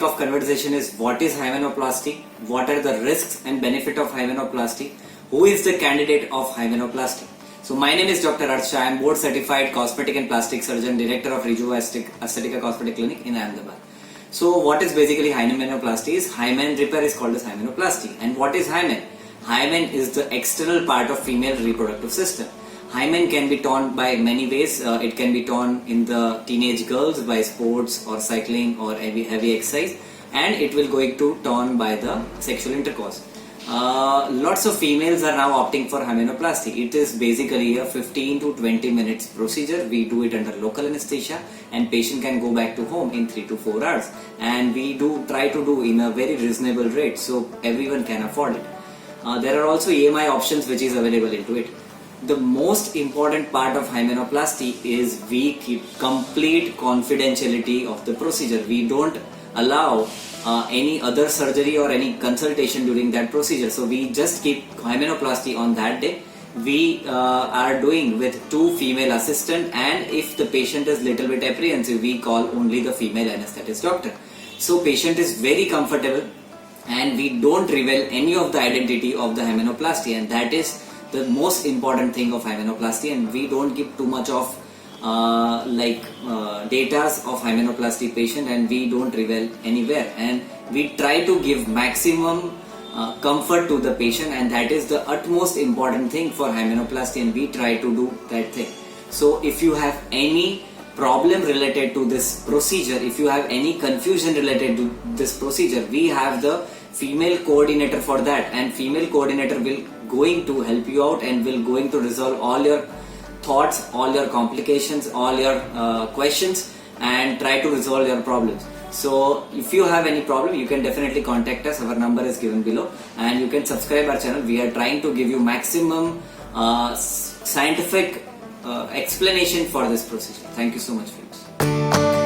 topic of conversation is what is hymenoplasty, what are the risks and benefit of hymenoplasty, who is the candidate of hymenoplasty. So my name is Dr. Archa. I am board certified cosmetic and plastic surgeon, director of Rejuva Aesthetica Cosmetic Clinic in Ahmedabad. So what is basically hymenoplasty is hymen repair is called as hymenoplasty. And what is hymen? Hymen is the external part of female reproductive system. Hymen can be torn by many ways. It can be torn in the teenage girls by sports or cycling or heavy exercise, and it will going to torn by the sexual intercourse. Lots of females are now opting for hymenoplasty. It is basically a 15 to 20 minutes procedure. We do it under local anesthesia and patient can go back to home in 3 to 4 hours, and we do try to do in a very reasonable rate so everyone can afford it. There are also EMI options which is available into it. The most important part of hymenoplasty is we keep complete confidentiality of the procedure. We don't allow any other surgery or any consultation during that procedure. So we just keep hymenoplasty on that day. We are doing with 2 female assistant, and if the patient is little bit apprehensive, we call only the female anesthetist doctor. So patient is very comfortable and we don't reveal any of the identity of the hymenoplasty, and that is the most important thing of hymenoplasty. And we don't give too much of data of hymenoplasty patient, and we don't reveal anywhere, and we try to give maximum comfort to the patient, and that is the utmost important thing for hymenoplasty, and we try to do that thing. So if you have any problem related to this procedure, if you have any confusion related to this procedure, we have the female coordinator for that, and female coordinator will going to help you out and will going to resolve all your thoughts, all your complications, all your questions, and try to resolve your problems. So if you have any problem, you can definitely contact us. Our number is given below, and you can subscribe our channel. We are trying to give you maximum scientific explanation for this procedure. Thank you so much, friends.